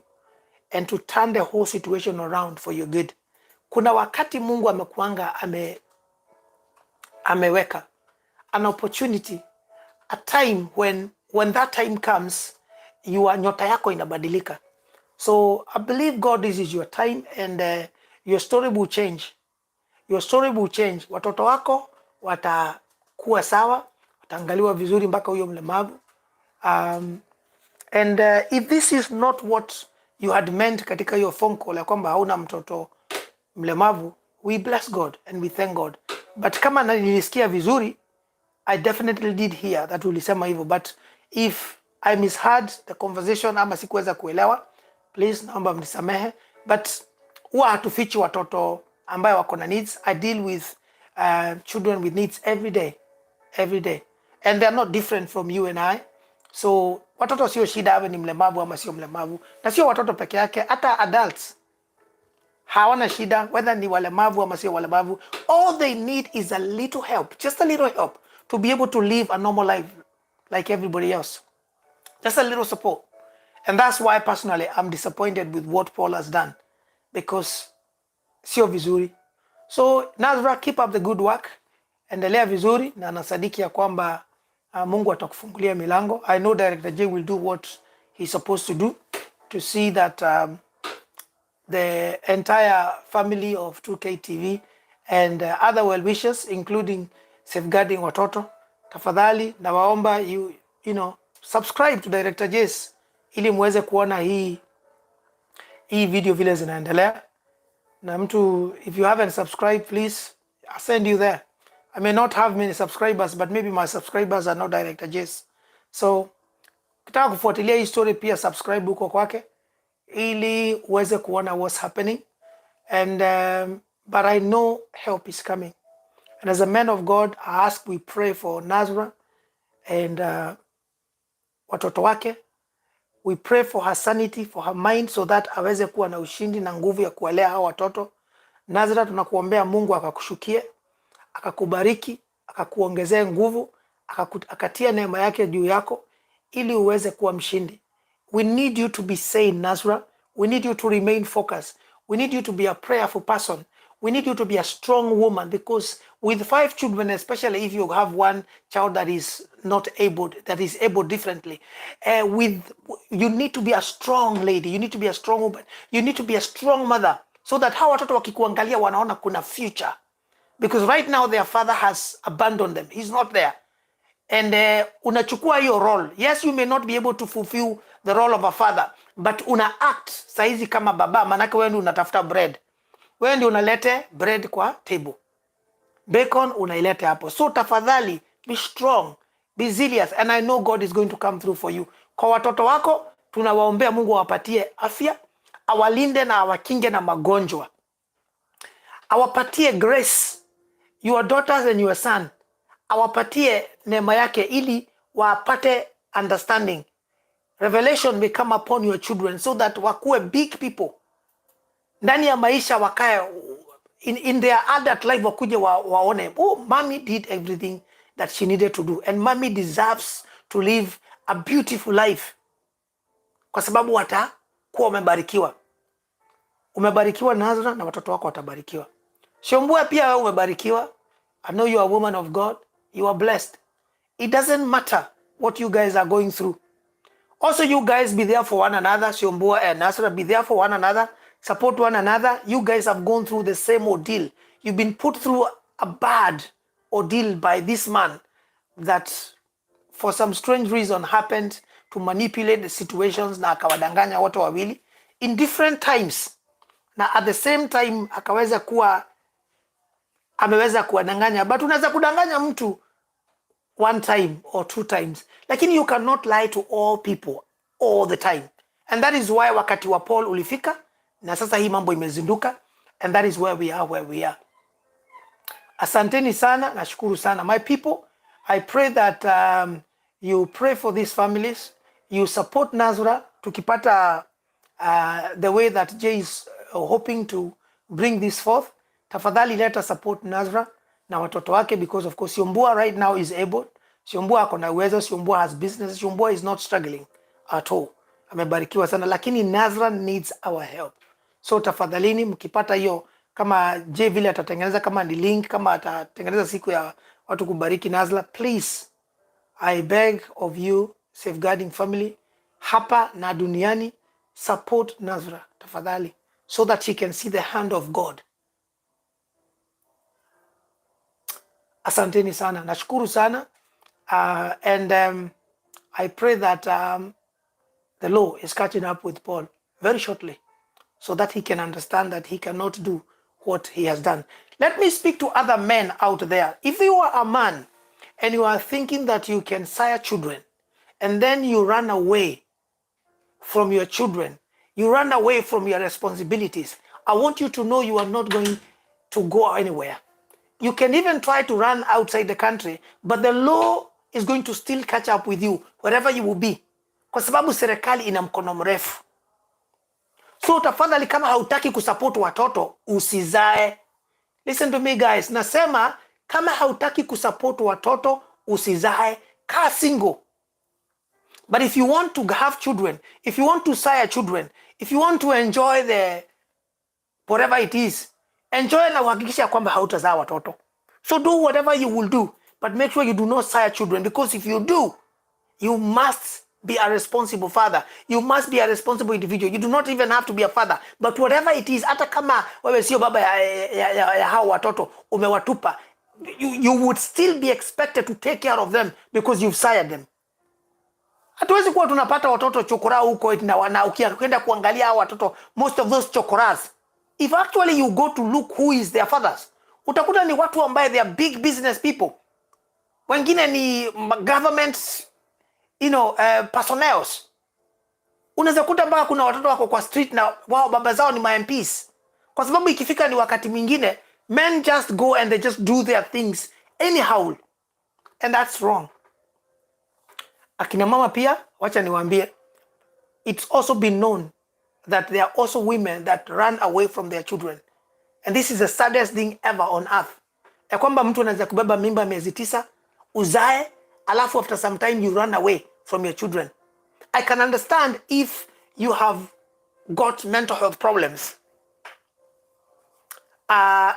and to turn the whole situation around for your good. Kuna wakati Mungu amekuanga ameweka an opportunity, a time when that time comes, nyota yako inabadilika. So I believe God, this is your time, and your story will change. Your story will change. Watoto wako watakuwa sawa, wataangaliwa vizuri mpaka huyo mlemavu. And if this is not what you had meant katika hiyo phone call ya kwamba hauna mtoto mlemavu, we bless God and we thank God. But kama nilisikia vizuri, I definitely did hear that ulisema hivyo. But if I misheard the conversation ama sikuweza kuelewa, please naomba mnisamehe. But huwa hatufichi watoto ambayo wako na needs. I deal with children with needs every day. And they are not different from you and I. So watoto sio shida awe ni mlemavu ama sio mlemavu. Na sio watoto peke yake, hata adults hawana shida whether ni walemavu ama sio walemavu. All they need is a little help, just a little help to be able to live a normal life like everybody else. Just a little support. And that's why personally I'm disappointed with what Paul has done. because sio vizuri. So Nasra, keep up the good work, endelea vizuri, na nasadiki ya kwamba Mungu atakufungulia milango. I know Director J will do what he's supposed to do to see that the entire family of Truektv and other well wishers, including Safeguarding Watoto, tafadhali na waomba you know, subscribe to Director J's ili muweze kuona hii video vile zinaendelea. Na mtu, if you haven't subscribed, please, I'll send you there. I may not have many subscribers, but maybe my subscribers are not Director J's. So ukitaka kufuatilia hii story, pia subscribe huko kwake ili uweze kuona what's happening. And but I know help is coming. And as a man of God, I ask we pray for Nasra and watoto wake. We pray for her sanity, for her mind, so that aweze kuwa na ushindi na nguvu ya kuwalea hao watoto. Nasra, tunakuombea Mungu akakushukie, akakubariki, akakuongezea nguvu, akatia neema yake juu yako ili uweze kuwa mshindi. We need you to be sane, Nasra. We need you to remain focused. We need you to be a prayerful person. We need you to be a strong woman, because with 5 children, especially if you have one child that is not able, that is able differently, you need to be a strong lady. You need to be a strong woman. You need to be a strong mother, so that hawa watoto wakikuangalia wanaona kuna future. Because right now their father has abandoned them. He's not there. And unachukua hiyo role. Yes, you may not be able to fulfill the role of a father, but una act saizi kama baba, manake wewe ndio unatafuta bread. Wewe ndio unalete bread kwa table. Bacon unailete hapo. So tafadhali, be strong, be zealous, and I know God is going to come through for you. Kwa watoto wako, tunawaombea Mungu awapatie afya, awalinde na awakinge na magonjwa. Awapatie grace, your daughters and your son. Awapatie neema yake ili wapate understanding. Revelation may come upon your children so that wakuwe big people. Ndani ya maisha wakae, in their adult life wakuje waone, oh, mommy did everything that she needed to do. And mommy deserves to live a beautiful life. Kwa sababu watakuwa umebarikiwa. Umebarikiwa Nasra, na watoto wako watabarikiwa. Shombua pia umebarikiwa. I know you are a woman of God. You are blessed. It doesn't matter what you guys are going through. Also, you guys be there for one another. Shombua and Nasra, be there for one another. Support one another. You guys have gone through the same ordeal. You've been put through a bad ordeal by this man that for some strange reason happened to manipulate the situations na akawadanganya watu wawili in different times. Na at the same time akaweza kuwa ameweza kuwadanganya. But unaweza kudanganya mtu one time or 2 times, lakini you cannot lie to all people all the time. And that is why wakati wa Paul ulifika, na sasa hii mambo imezinduka, and that is where we are. Asanteni sana, nashukuru sana. My people, I pray that you pray for these families, you support Nasra, tukipata the way that Jay is hoping to bring this forth. Tafadhali let us support Nasra na watoto wake, because of course Siombua right now is able. Siombua ako na uwezo, Siombua has business, Siombua is not struggling at all. Amebarikiwa sana, lakini Nasra needs our help. So tafadhalini mkipata hiyo, kama J vile atatengeneza, kama ni link, kama atatengeneza siku ya watu kubariki Nasra, please, I beg of you, Safeguarding family, hapa na duniani, support Nasra, tafadhali, so that she can see the hand of God. Asanteni sana, nashukuru sana. And I pray that the law is catching up with Paul very shortly, so that he can understand that he cannot do what he has done. Let me speak to other men out there. If you are a man and you are thinking that you can sire children, and then you run away from your children, you run away from your responsibilities, I want you to know you are not going to go anywhere. You can even try to run outside the country, but the law is going to still catch up with you wherever you will be, kwa sababu serikali ina mkono mrefu. So tafadhali, kama hautaki kusupport watoto, usizae. Listen to me guys, nasema kama hautaki kusupport watoto, usizae, kaa single. But if you want to have children, if you want to sire children, if you want to enjoy whatever it is, enjoy na uhakikisha kwamba hautazaa watoto. So do whatever you will do, but make sure you do not sire children, because if you do, you must be a responsible father. You must be a responsible individual. You do not even have to be a father, but whatever it is, hata kama wewe sio baba ya hao watoto, umewatupa, you would still be expected to take care of them because you've sired them. Hatuwezi kuwa tunapata watoto chokora huko na ukienda kuangalia hao watoto, most of those chokoras, if actually you go to look who is their fathers, utakuta ni watu ambaye they are big business people. Wengine ni government, personnels. Unaweza kuta mpaka kuna watoto wako kwa street na wao baba zao ni ma MPs. Kwa sababu ikifika ni wakati mwingine, men just go and they just do their things anyhow. And that's wrong. Akina mama pia, wacha niwaambie, it's also been known that there are also women that run away from their children. And this is the saddest thing ever on earth. Ya kwamba mtu anaweza kubeba mimba miezi 9, uzae, alafu after some time you run away from your children. I can understand if you have got mental health problems.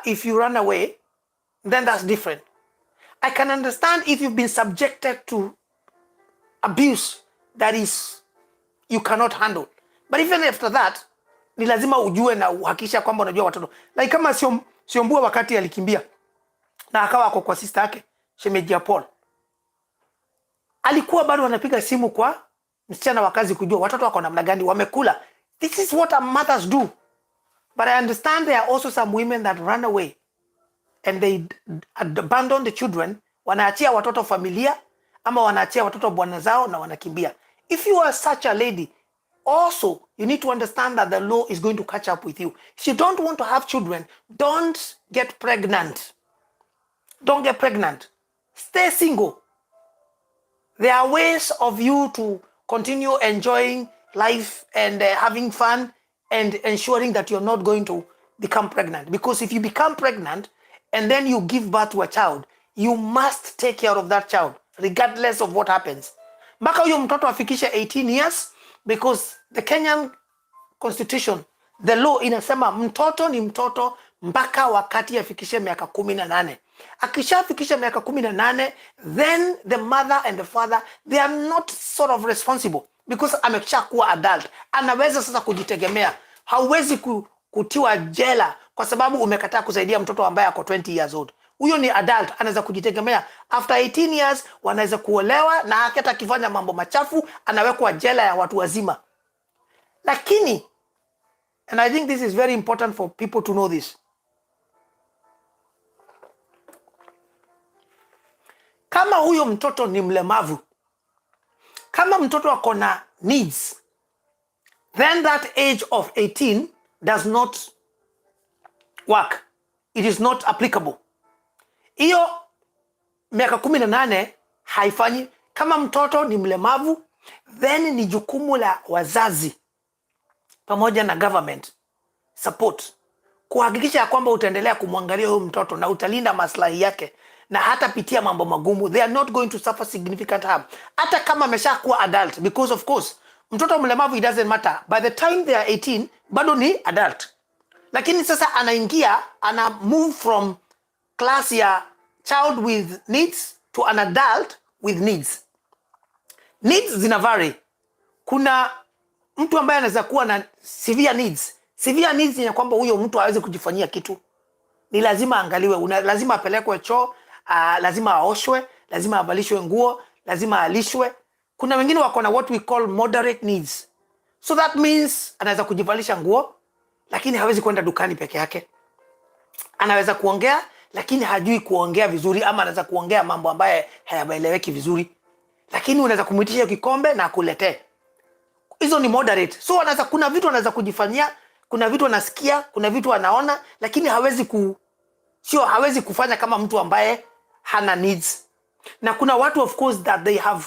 If you run away, then that's different. I can understand if you've been subjected to abuse that is you cannot handle. But even after that, ni lazima ujue na uhakisha kwamba unajua watoto. Like kama Siombua wakati alikimbia na akawa ako kwa sister yake, shemeji ya Paul, alikuwa bado anapiga simu kwa msichana wa Kazi kujua watoto wako namna gani, wamekula. This is what our mothers do. But I understand there are also some women that run away and they abandon the children, wanaachia watoto familia ama wanaachia watoto bwana zao na wanakimbia. If you are such a lady, also you need to understand that the law is going to catch up with you. If you don't want to have children, don't get pregnant. Don't get pregnant. Stay single. There are ways of you to continue enjoying life and having fun and ensuring that you're not going to become pregnant. Because if you become pregnant and then you give birth to a child, you must take care of that child regardless of what happens. Mpaka huyo mtoto afikishe 18 years, because the Kenyan constitution, the law inasema mtoto ni mtoto mpaka wakati afikishe miaka 18. Akishafikisha miaka 18, then the mother and the father, they are not sort of responsible because ameshakuwa adult. Anaweza sasa kujitegemea. Hauwezi kutiwa jela kwa sababu umekataa kusaidia mtoto ambaye ako 20 years old. Huyo ni adult, anaweza kujitegemea. After 18 years wanaweza kuolewa, na hata akifanya mambo machafu anawekwa jela ya watu wazima. Lakini, and I think this is very important for people to know this, kama huyo mtoto ni mlemavu, kama mtoto ako na needs, then that age of 18 does not work. It is not applicable. Hiyo miaka 18 haifanyi. Kama mtoto ni mlemavu, then ni jukumu la wazazi pamoja na government support kuhakikisha kwamba utaendelea kumwangalia huyo mtoto na utalinda maslahi yake na hata pitia mambo magumu. They are not going to suffer significant harm hata kama ameshakuwa adult, because of course mtoto mlemavu, it doesn't matter, by the time they are 18 bado ni adult. Lakini sasa ana move from class ya child with needs to an adult with needs. Needs zina vary. Kuna mtu ambaye anaweza kuwa na severe needs. Severe needs ni kwamba huyo mtu hawezi kujifanyia kitu. Ni lazima angaliwe, lazima apelekwe choo, lazima aoshwe, lazima avalishwe nguo, lazima alishwe. Kuna wengine wako na what we call moderate needs. So that means anaweza kujivalisha nguo lakini hawezi kwenda dukani peke yake. Anaweza kuongea lakini hajui kuongea vizuri, ama anaweza kuongea mambo ambaye hayaeleweki vizuri. Lakini unaweza kumuitisha kikombe na akuletee. Hizo ni moderate. So kuna vitu anaweza kujifanyia, kuna vitu anasikia, kuna vitu anaona, lakini hawezi kufanya kama mtu ambaye hana needs. Na kuna watu of course that they have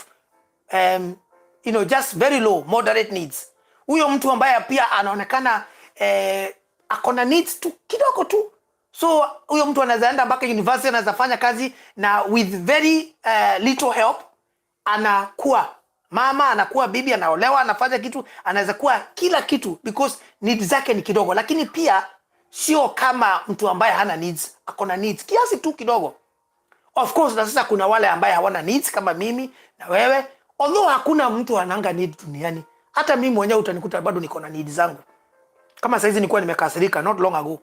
just very low moderate needs. Huyo mtu ambaye pia anaonekana akona needs tu kidogo tu. So huyo mtu anaweza enda mpaka university, anaweza fanya kazi na with very little help anakuwa mama, anakuwa bibi, anaolewa, anafanya kitu, anaweza kuwa kila kitu because needs zake ni kidogo. Lakini pia sio kama mtu ambaye hana needs, akona needs kiasi tu kidogo. Of course, na sasa kuna wale ambaye hawana needs kama mimi na wewe. Although hakuna mtu ananga need duniani. Hata mimi mwenyewe utanikuta bado niko na needs zangu. Kama saizi nilikuwa nimekasirika not long ago.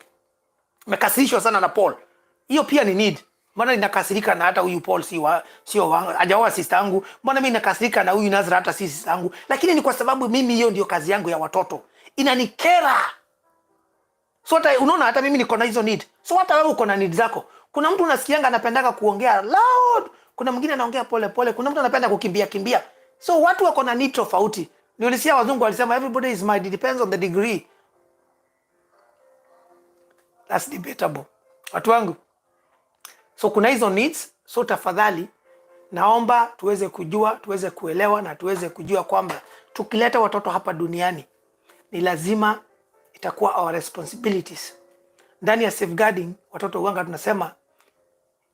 Nimekasirishwa sana na Paul. Hiyo pia ni need. Mbona ninakasirika na hata huyu Paul sio wangu, hajaoa sister yangu. Mbona mimi nakasirika na huyu Nasra hata si sister yangu? Lakini ni kwa sababu mimi hiyo ndio kazi yangu ya watoto. Inanikera. So hata unaona hata mimi niko na hizo need. So hata wewe uko na need zako. Kuna mtu unasikianga anapendaka kuongea loud, kuna mwingine anaongea pole pole, kuna mtu anapenda kukimbia kimbia. So watu wako na need tofauti. Nilisikia wazungu walisema everybody is mad, it depends on the degree. That's debatable. Watu wangu. So kuna hizo needs, so tafadhali naomba tuweze kujua, tuweze kuelewa na tuweze kujua kwamba tukileta watoto hapa duniani ni lazima itakuwa our responsibilities. Ndani ya safeguarding watoto wanga tunasema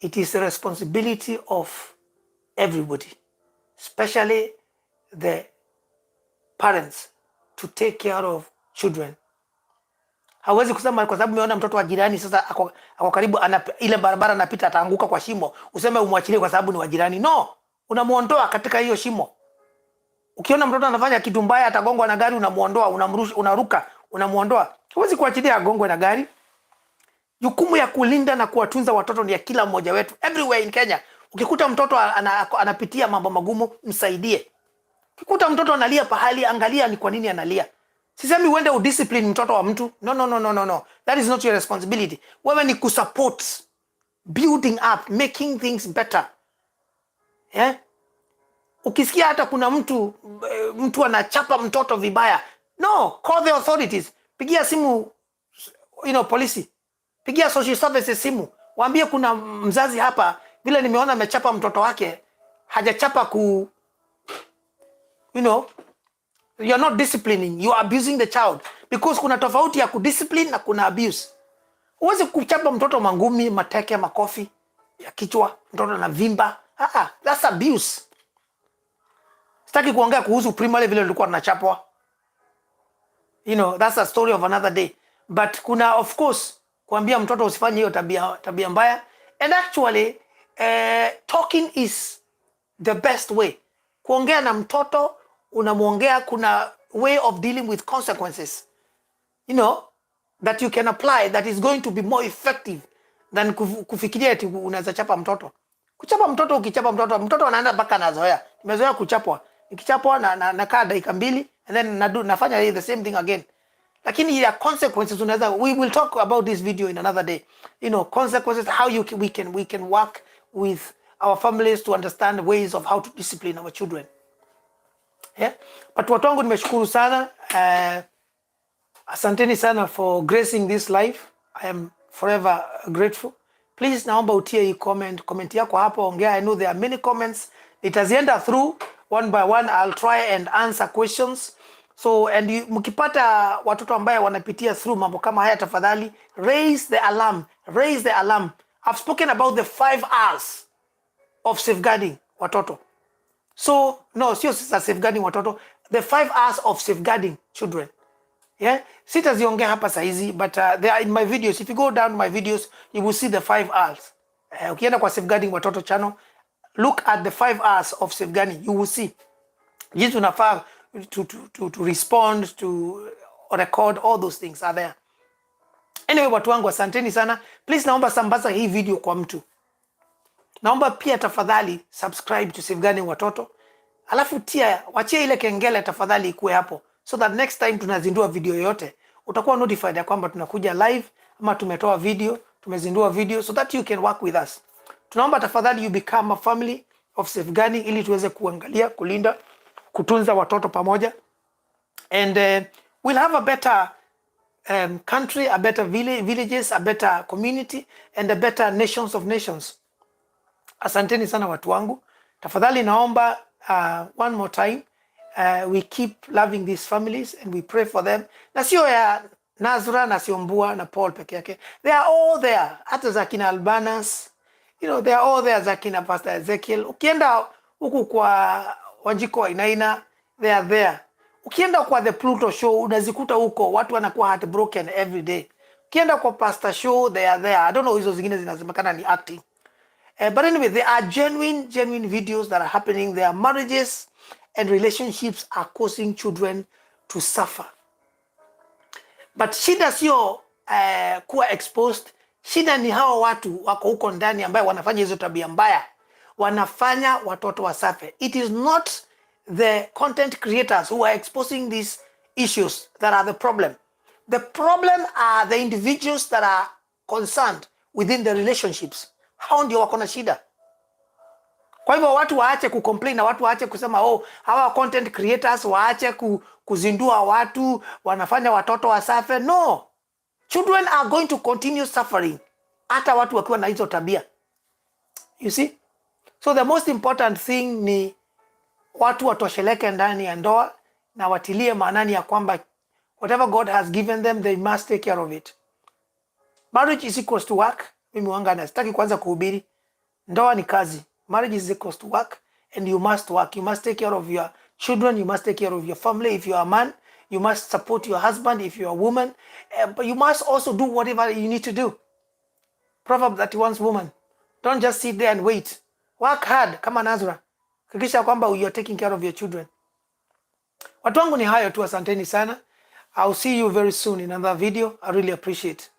it is a responsibility of everybody, especially the parents, to take care of children. Hawezi kusema kwa sababu umeona mtoto wa jirani sasa ako karibu ile barabara anapita ataanguka kwa shimo, useme umwachilie kwa sababu ni wa jirani. No, unamuondoa katika hiyo shimo. Ukiona mtoto anafanya kitu mbaya atagongwa na gari, unamuondoa, unaruka, unamuondoa. Huwezi kuachilia agongwe na gari. Jukumu ya kulinda na kuwatunza watoto ni ya kila mmoja wetu. Everywhere in Kenya. Ukikuta mtoto anapitia mambo magumu, msaidie. Ukikuta mtoto analia pahali, angalia ni kwa nini analia. Sisemi uende udiscipline mtoto wa mtu. No. That is not your responsibility. Wewe ni kusupport, building up, making things better. Yeah? Ukisikia hata kuna mtu anachapa mtoto vibaya, no, call the authorities. Pigia simu, polisi. Pigia social services simu. Waambie kuna mzazi hapa, vile nimeona amechapa mtoto wake, hajachapa you're not disciplining, you are abusing the child. Because kuna tofauti ya kudiscipline na kuna abuse. Huwezi kuchapa mtoto mangumi, mateke, makofi ya kichwa, mtoto na vimba. That's abuse. Sitaki kuongea kuhusu primary vile nilikuwa tunachapwa. That's a story of another day. But kuna of course kuambia mtoto usifanye hiyo tabia mbaya. And actually talking is the best way. Kuongea na mtoto unamuongea, kuna way of dealing with consequences. That you can apply that is going to be more effective than kufikiria eti unaweza chapa mtoto. Kuchapa mtoto, ukichapa mtoto anaenda mpaka anazoea. Nimezoea kuchapwa. Nikichapwa na kaa dakika 2 and then nafanya the same thing again. Lakini ya consequences we will talk about this video in another day. Consequences, how we can work with our families to understand ways of how to discipline our children. Yeah? But watu wangu nimeshukuru sana. Asanteni sana for gracing this life. I am forever grateful. Please naomba utie hii comment yako hapo, ongea. I know there are many comments. Nitazienda through one by one. I'll try and answer questions. So mkipata watoto ambaye wanapitia through mambo kama haya, tafadhali raise the alarm. I've spoken about the 5 hours of safeguarding watoto. So no, sio safeguarding watoto, the 5 hours of safeguarding children. Yeah, sitaziongea hapa saizi, but they are in my videos. If you go down my videos, you will see the 5 hours. Ukienda kwa safeguarding watoto channel, look at the 5 hours of safeguarding. You will see jinsi unafaa to respond, to record, all those things are there. Anyway, watu wangu asanteni sana. Please naomba sambaza hii video kwa mtu. Naomba pia tafadhali subscribe to Safeguarding Watoto. Alafu wachia ile kengele tafadhali ikuwe hapo, so that next time tunazindua video yote utakuwa notified ya kwamba tunakuja live ama tumezindua video, so that you can work with us. Tunaomba tafadhali you become a family of safeguarding, ili tuweze kuangalia, kulinda, kutunza watoto pamoja. And we'll have a better country, a better villages, a better community, and a better nations of nations. Asanteni sana watu wangu. Tafadhali naomba one more time, we keep loving these families and we pray for them. Na sio ya Nasra na Siombua na Paul peke yake. They are all there. Hata za kina Albanas, they are all there, za kina Pastor Ezekiel. Ukienda huku kwa wanjikuwainaina, they are there. Ukienda kwa Theeplutoshow unazikuta huko watu wanakuwa heartbroken every day. Kienda kwa pastashow, they are there. I don't know hizo zingine zinasemekana ni acting. But anyway, there are genuine videos that are happening. There are marriages and relationships are causing children to suffer. But shida sio kuwa exposed. Shida ni hawa watu wako huko ndani ambayo wanafanya hizo tabia mbaya. Wanafanya watoto wasafe. It is not the content creators who are exposing these issues that are the problem. The problem are the individuals that are concerned within the relationships. Hao ndio wako na shida. Kwa hivyo watu waache kucomplain na watu waache kusema hawa content creators waache kuzindua watu wanafanya watoto wasafe. No. Children are going to continue suffering hata watu wakiwa na hizo tabia. You see? So the most important thing ni watu watosheleke ndani ya ndoa na watilie maanani ya kwamba whatever God has given them, they must take care of it. Marriage is equals to work. Mimi wanga na sitaki kwanza kuhubiri. Ndoa ni kazi. Marriage is equals to work and you must work. You must take care of your children. You must take care of your family. If you are a man, you must support your husband. If you are a woman, but you must also do whatever you need to do. Proverb 31's woman. Don't just sit there and wait. Work hard kama Nasra. Hakikisha kwamba you are taking care of your children. Watu wangu ni hayo tu, asanteni sana. I'll see you very soon in another video. I really appreciate.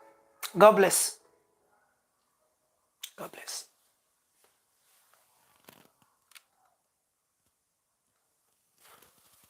God bless. God bless.